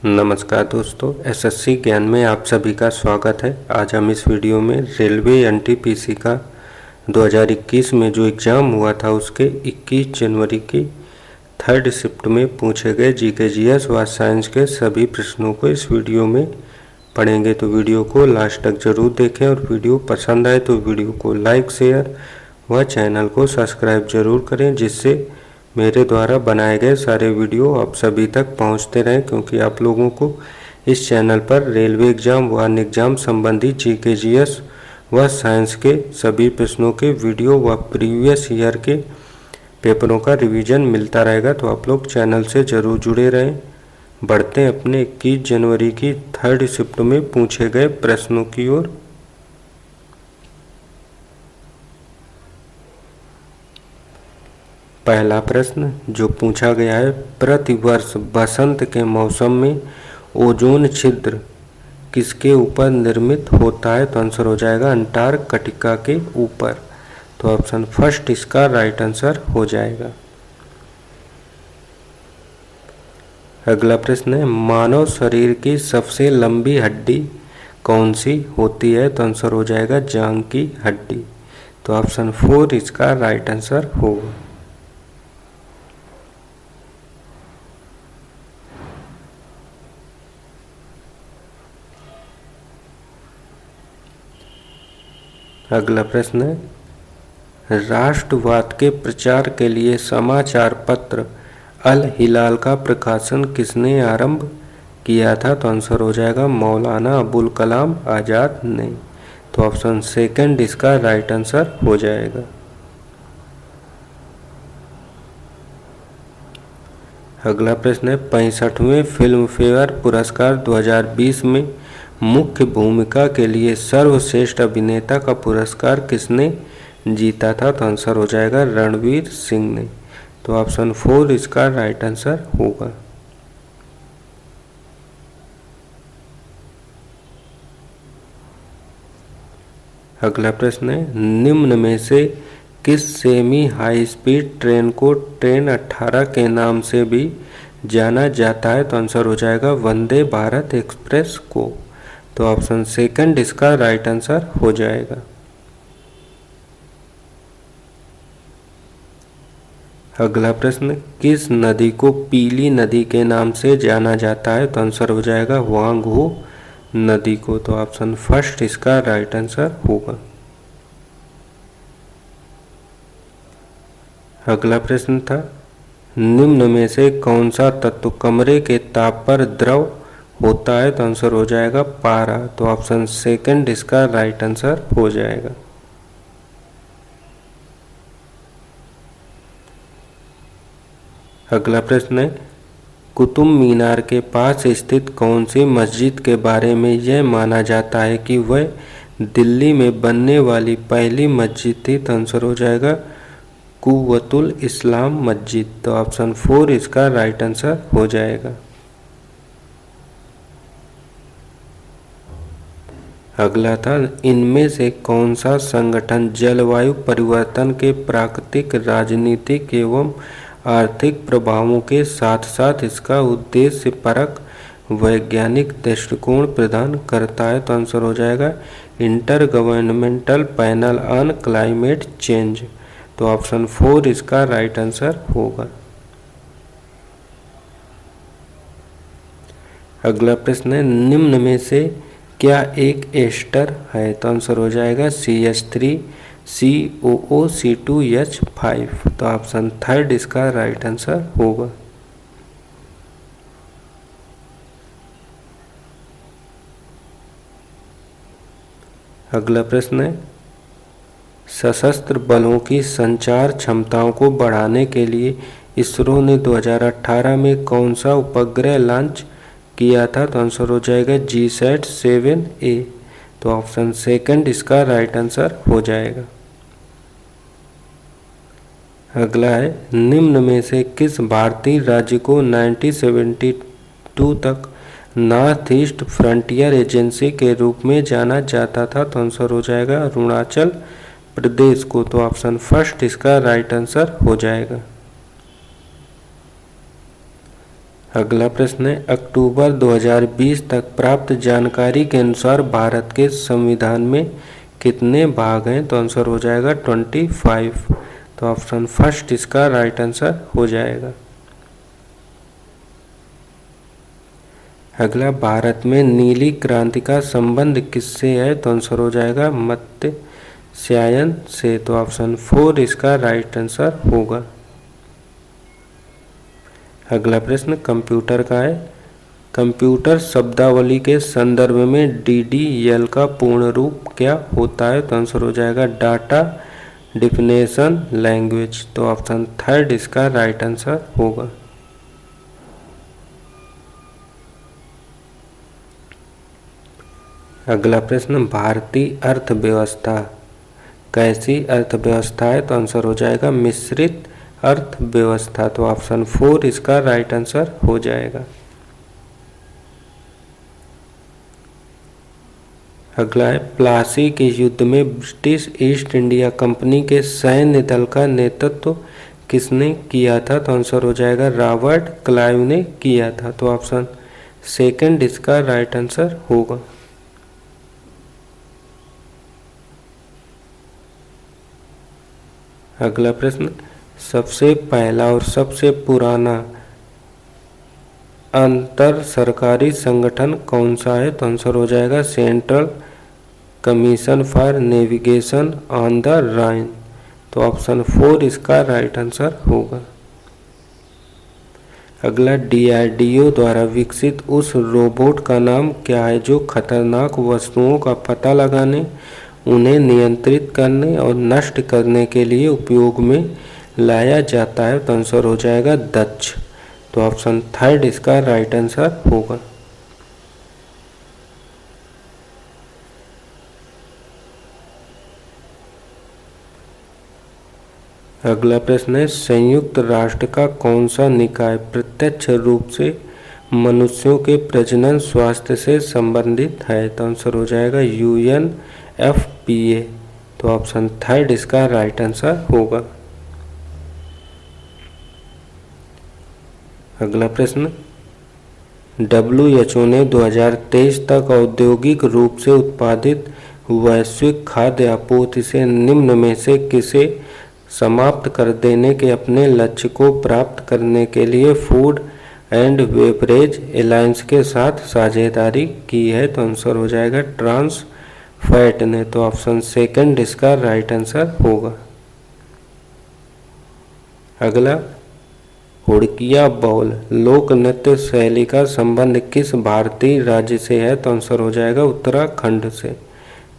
नमस्कार दोस्तों, एसएससी ज्ञान में आप सभी का स्वागत है। आज हम इस वीडियो में रेलवे एनटीपीसी का 2021 में जो एग्ज़ाम हुआ था उसके 21 जनवरी की थर्ड शिफ्ट में पूछे गए जीके जीएस व साइंस के सभी प्रश्नों को इस वीडियो में पढ़ेंगे। तो वीडियो को लास्ट तक ज़रूर देखें और वीडियो पसंद आए तो वीडियो को लाइक, शेयर व चैनल को सब्सक्राइब ज़रूर करें, जिससे मेरे द्वारा बनाए गए सारे वीडियो आप सभी तक पहुंचते रहें, क्योंकि आप लोगों को इस चैनल पर रेलवे एग्ज़ाम व अन्य एग्ज़ाम संबंधी जीके जीएस व साइंस के सभी प्रश्नों के वीडियो व प्रीवियस ईयर के पेपरों का रिवीजन मिलता रहेगा। तो आप लोग चैनल से ज़रूर जुड़े रहें। बढ़ते हैं अपने 21 जनवरी की थर्ड शिफ्ट में पूछे गए प्रश्नों की ओर। पहला प्रश्न जो पूछा गया है, प्रतिवर्ष बसंत के मौसम में ओजोन छिद्र किसके ऊपर निर्मित होता है? तो आंसर हो जाएगा अंटार्कटिका के ऊपर। तो ऑप्शन फर्स्ट इसका राइट आंसर हो जाएगा। अगला प्रश्न है, मानव शरीर की सबसे लंबी हड्डी कौन सी होती है? तो आंसर हो जाएगा जांघ की हड्डी। तो ऑप्शन 4 इसका राइट आंसर होगा। अगला प्रश्न है, राष्ट्रवाद के प्रचार के लिए समाचार पत्र अल हिलाल का प्रकाशन किसने आरंभ किया था? तो आंसर हो जाएगा मौलाना अबुल कलाम आज़ाद ने। तो ऑप्शन सेकंड इसका राइट आंसर हो जाएगा। अगला प्रश्न है, 65वें फिल्म फेयर पुरस्कार 2020 में मुख्य भूमिका के लिए सर्वश्रेष्ठ अभिनेता का पुरस्कार किसने जीता था? तो आंसर हो जाएगा रणवीर सिंह ने। तो ऑप्शन 4 इसका राइट आंसर होगा। अगला प्रश्न है, निम्न में से किस सेमी हाई स्पीड ट्रेन को ट्रेन 18 के नाम से भी जाना जाता है? तो आंसर हो जाएगा वंदे भारत एक्सप्रेस को। तो ऑप्शन सेकंड इसका राइट आंसर हो जाएगा। अगला प्रश्न, किस नदी को पीली नदी के नाम से जाना जाता है? तो आंसर हो जाएगा वांगहू नदी को। तो ऑप्शन फर्स्ट इसका राइट आंसर होगा। अगला प्रश्न था, निम्न में से कौन सा तत्व कमरे के ताप पर द्रव होता है? तो आंसर हो जाएगा पारा। तो ऑप्शन सेकंड इसका राइट आंसर हो जाएगा। अगला प्रश्न है, कुतुब मीनार के पास स्थित कौन सी मस्जिद के बारे में यह माना जाता है कि वह दिल्ली में बनने वाली पहली मस्जिद थी? तो आंसर हो जाएगा कुव्वतुल इस्लाम मस्जिद। तो ऑप्शन 4 इसका राइट आंसर हो जाएगा। अगला था, इनमें से कौन सा संगठन जलवायु परिवर्तन के प्राकृतिक, राजनीतिक एवं आर्थिक प्रभावों के साथ साथ इसका उद्देश्यपरक वैज्ञानिक दृष्टिकोण प्रदान करता है? तो आंसर हो जाएगा inter governmental panel on climate change. तो ऑप्शन 4 इसका राइट आंसर होगा। अगला प्रश्न है, निम्न में से क्या एक एस्टर है? तो आंसर हो जाएगा CH3 COOC2H5। तो ऑप्शन थर्ड इसका राइट आंसर होगा। अगला प्रश्न है, सशस्त्र बलों की संचार क्षमताओं को बढ़ाने के लिए इसरो ने 2018 में कौन सा उपग्रह लॉन्च किया था? तो आंसर हो जाएगा GSAT-7A। तो ऑप्शन सेकंड इसका राइट आंसर हो जाएगा। अगला है, निम्न में से किस भारतीय राज्य को 1972 तक नॉर्थ ईस्ट फ्रंटियर एजेंसी के रूप में जाना जाता था? तो आंसर हो जाएगा अरुणाचल प्रदेश को। तो ऑप्शन फर्स्ट इसका राइट आंसर हो जाएगा। अगला प्रश्न है, अक्टूबर 2020 तक प्राप्त जानकारी के अनुसार भारत के संविधान में कितने भाग हैं? तो आंसर हो जाएगा 25। तो ऑप्शन फर्स्ट इसका राइट आंसर हो जाएगा। अगला, भारत में नीली क्रांति का संबंध किससे है? तो आंसर हो जाएगा मत्स्यायन से। तो ऑप्शन 4 इसका राइट आंसर होगा। अगला प्रश्न कंप्यूटर का है। कंप्यूटर शब्दावली के संदर्भ में DDL का पूर्ण रूप क्या होता है? तो आंसर हो जाएगा डाटा डिफिनेशन लैंग्वेज। तो ऑप्शन थर्ड इसका राइट आंसर होगा। अगला प्रश्न, भारतीय अर्थव्यवस्था कैसी अर्थव्यवस्था है? तो आंसर हो जाएगा मिश्रित अर्थव्यवस्था। तो ऑप्शन 4 इसका राइट आंसर हो जाएगा। अगला है, प्लासी के युद्ध में ब्रिटिश ईस्ट इंडिया कंपनी के सैन्य दल का नेतृत्व किसने किया था? तो आंसर हो जाएगा रॉबर्ट क्लाइव ने किया था। तो ऑप्शन सेकंड इसका राइट आंसर होगा। अगला प्रश्न, सबसे पहला और सबसे पुराना अंतर सरकारी संगठन कौन सा है? तो आंसर हो जाएगा central commission for navigation on the Rhine. तो ऑप्शन 4 इसका राइट आंसर होगा। अगला, DRDO द्वारा विकसित उस रोबोट का नाम क्या है जो खतरनाक वस्तुओं का पता लगाने, उन्हें नियंत्रित करने और नष्ट करने के लिए उपयोग में लाया जाता है? तो आंसर हो जाएगा दक्ष। तो ऑप्शन थर्ड इसका राइट आंसर होगा। अगला प्रश्न है, संयुक्त राष्ट्र का कौन सा निकाय प्रत्यक्ष रूप से मनुष्यों के प्रजनन स्वास्थ्य से संबंधित है? तो आंसर हो जाएगा UNFPA। तो ऑप्शन थर्ड इसका राइट आंसर होगा। अगला प्रश्न, WHO ने 2023 तक औद्योगिक रूप से उत्पादित वैश्विक खाद्य आपूर्ति से निम्न में से किसे समाप्त कर देने के अपने लक्ष्य को प्राप्त करने के लिए फूड एंड बेवरेज एलायंस के साथ साझेदारी की है? तो आंसर हो जाएगा ट्रांस फैट ने। तो ऑप्शन सेकंड इसका राइट आंसर होगा। अगला, हुड़किया बाउल लोक नृत्य शैली का संबंध किस भारतीय राज्य से है? तो आंसर हो जाएगा उत्तराखंड से।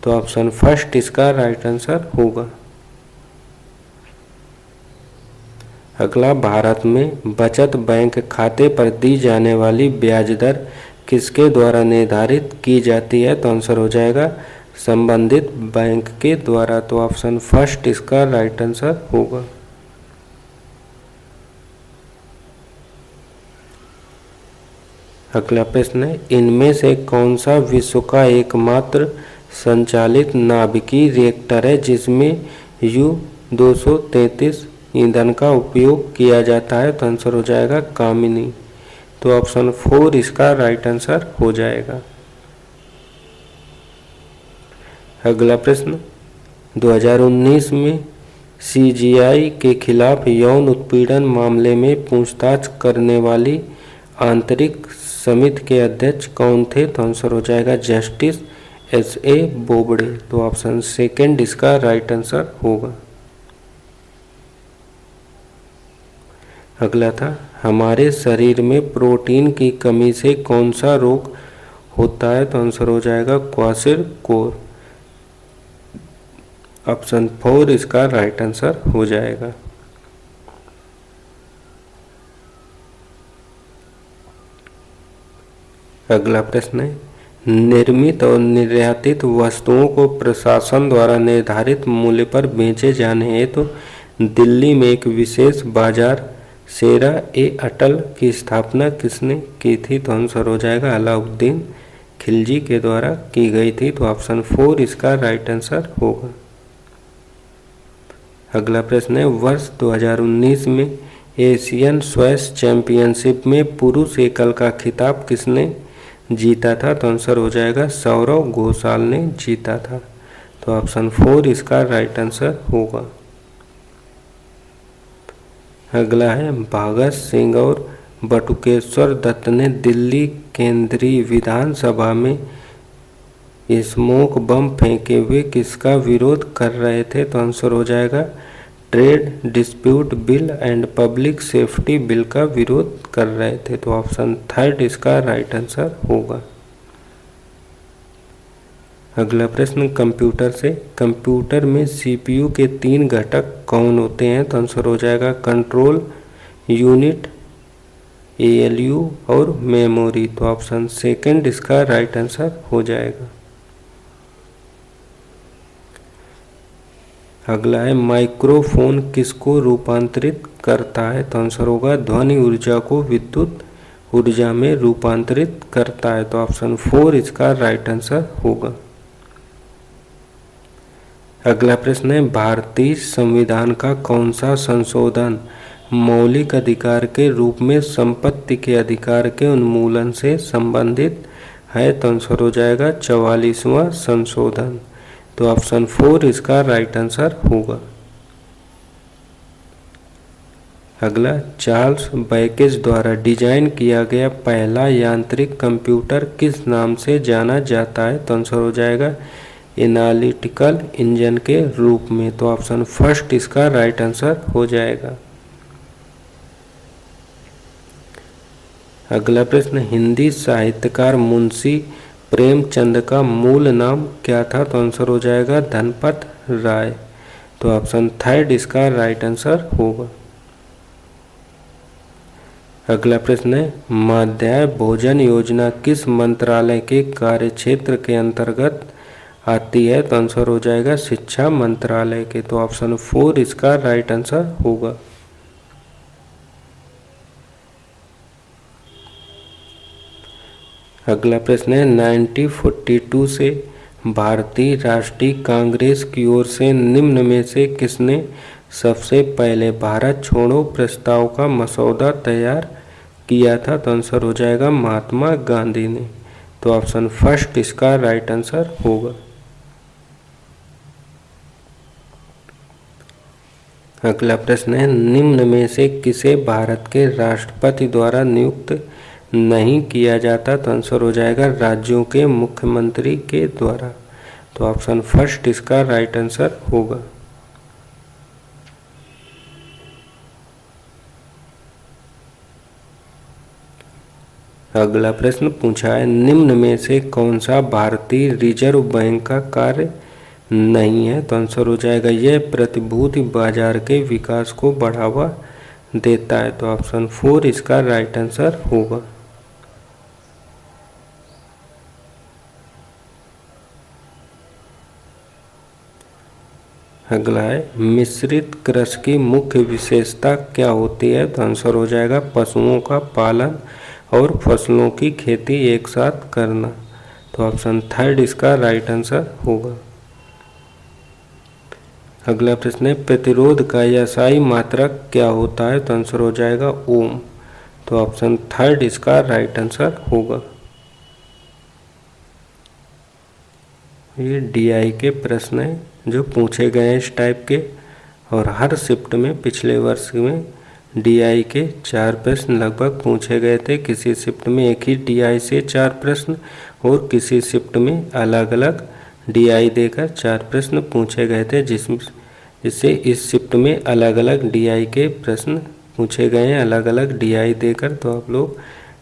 तो ऑप्शन फर्स्ट इसका राइट आंसर होगा। अगला, भारत में बचत बैंक खाते पर दी जाने वाली ब्याज दर किसके द्वारा निर्धारित की जाती है? तो आंसर हो जाएगा संबंधित बैंक के द्वारा। तो ऑप्शन फर्स्ट इसका राइट आंसर होगा। अगला प्रश्न है, इनमें से कौन सा विश्व का एकमात्र संचालित नाभिकीय रिएक्टर है जिसमें U-233 ईंधन का उपयोग किया जाता है? तो आंसर हो जाएगा कामिनी। तो ऑप्शन 4 इसका राइट आंसर हो जाएगा। अगला प्रश्न, 2019 में CGI के खिलाफ यौन उत्पीड़न मामले में पूछताछ करने वाली आंतरिक समिति के अध्यक्ष कौन थे? तो आंसर हो जाएगा जस्टिस S.A. बोबडे। तो ऑप्शन सेकंड इसका राइट आंसर होगा। अगला था, हमारे शरीर में प्रोटीन की कमी से कौन सा रोग होता है? तो आंसर हो जाएगा क्वाशिरकोर। ऑप्शन 4 इसका राइट आंसर हो जाएगा। अगला प्रश्न है, निर्मित और निर्यातित वस्तुओं को प्रशासन द्वारा निर्धारित मूल्य पर बेचे जाने हेतु दिल्ली में एक विशेष बाजार शेरा-ए-अटल की स्थापना किसने की थी? तो आंसर हो जाएगा अलाउद्दीन खिलजी के द्वारा की गई थी। तो ऑप्शन 4 इसका राइट आंसर होगा। अगला प्रश्न है, वर्ष 2019 में एशियन स्क्वैश चैंपियनशिप में पुरुष एकल का खिताब किसने जीता था? तो आंसर हो जाएगा सौरव घोषाल ने जीता था। तो ऑप्शन 4 इसका राइट आंसर होगा। अगला है भगत सिंह और बटुकेश्वर दत्त ने दिल्ली केंद्रीय विधानसभा में स्मोक बम फेंके हुए किसका विरोध कर रहे थे? तो आंसर हो जाएगा trade dispute bill and public safety bill का विरोध कर रहे थे। तो ऑप्शन 3 इसका राइट आंसर होगा। अगला प्रश्न कंप्यूटर से, कंप्यूटर में सीपीयू के 3 घटक कौन होते हैं? तो आंसर हो जाएगा कंट्रोल यूनिट, एएलयू और मेमोरी। तो ऑप्शन 2 इसका राइट आंसर हो जाएगा। अगला है माइक्रोफोन किसको रूपांतरित करता है? तो आंसर होगा ध्वनि ऊर्जा को विद्युत ऊर्जा में रूपांतरित करता है। तो ऑप्शन 4 इसका राइट आंसर होगा। अगला प्रश्न है भारतीय संविधान का कौन सा संशोधन मौलिक अधिकार के रूप में संपत्ति के अधिकार के उन्मूलन से संबंधित है? तो आंसर हो जाएगा 44वां संशोधन। तो ऑप्शन 4 इसका राइट आंसर होगा। अगला चार्ल्स बैकेज द्वारा डिजाइन किया गया पहला यांत्रिक कंप्यूटर किस नाम से जाना जाता है? तो आंसर हो जाएगा एनालिटिकल इंजन के रूप में। तो ऑप्शन 1 इसका राइट आंसर हो जाएगा। अगला प्रश्न हिंदी साहित्यकार मुंशी प्रेमचंद का मूल नाम क्या था? तो आंसर हो जाएगा धनपत राय। तो ऑप्शन 3 इसका राइट आंसर होगा। अगला प्रश्न है मध्याह्न भोजन योजना किस मंत्रालय के कार्यक्षेत्र के अंतर्गत आती है? तो आंसर हो जाएगा शिक्षा मंत्रालय के। तो ऑप्शन 4 इसका राइट आंसर होगा। अगला प्रश्न है 1942 से भारतीय राष्ट्रीय कांग्रेस की ओर से निम्न में से किसने सबसे पहले भारत छोड़ो प्रस्ताव का मसौदा तैयार किया था? तो आंसर हो जाएगा महात्मा गांधी ने। तो ऑप्शन 1 इसका राइट आंसर होगा। अगला प्रश्न है निम्न में से किसे भारत के राष्ट्रपति द्वारा नियुक्त नहीं किया जाता? तो आंसर हो जाएगा राज्यों के मुख्यमंत्री के द्वारा। तो ऑप्शन 1 इसका राइट आंसर होगा। अगला प्रश्न पूछा है निम्न में से कौन सा भारतीय रिजर्व बैंक का कार्य नहीं है? तो आंसर हो जाएगा यह प्रतिभूति बाजार के विकास को बढ़ावा देता है। तो ऑप्शन 4 इसका राइट आंसर होगा। अगला है मिश्रित कृषि की मुख्य विशेषता क्या होती है? तो आंसर हो जाएगा पशुओं का पालन और फसलों की खेती एक साथ करना। तो ऑप्शन 3 इसका राइट आंसर होगा। अगला प्रश्न है प्रतिरोध का यासाई मात्रक क्या होता है? तो आंसर हो जाएगा ओम। तो ऑप्शन 3 इसका राइट आंसर होगा। ये डीआई के प्रश्न हैं जो पूछे गए हैं इस टाइप के, और हर शिफ्ट में पिछले वर्ष में डीआई के 4 प्रश्न लगभग पूछे गए थे। किसी शिफ्ट में एक ही डीआई से 4 प्रश्न और किसी शिफ्ट में अलग अलग डीआई देकर 4 प्रश्न पूछे गए थे, जिससे इस शिफ्ट में अलग अलग डीआई के प्रश्न पूछे गए हैं अलग अलग डीआई देकर। तो आप लोग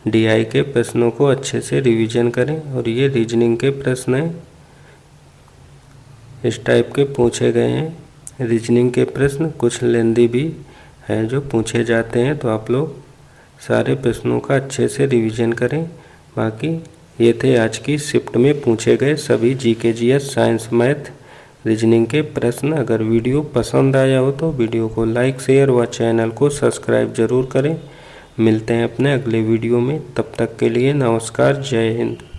डीआई के प्रश्नों को अच्छे से रिवीजन करें। और ये रीजनिंग के प्रश्न हैं, इस टाइप के पूछे गए हैं रीजनिंग के प्रश्न, कुछ लेंदी भी हैं जो पूछे जाते हैं। तो आप लोग सारे प्रश्नों का अच्छे से रिवीजन करें। बाकी ये थे आज की शिफ्ट में पूछे गए सभी GK GS science math reasoning के प्रश्न। अगर वीडियो पसंद आया हो तो वीडियो को लाइक शेयर व चैनल को सब्सक्राइब जरूर करें। मिलते हैं अपने अगले वीडियो में, तब तक के लिए नमस्कार, जय हिंद।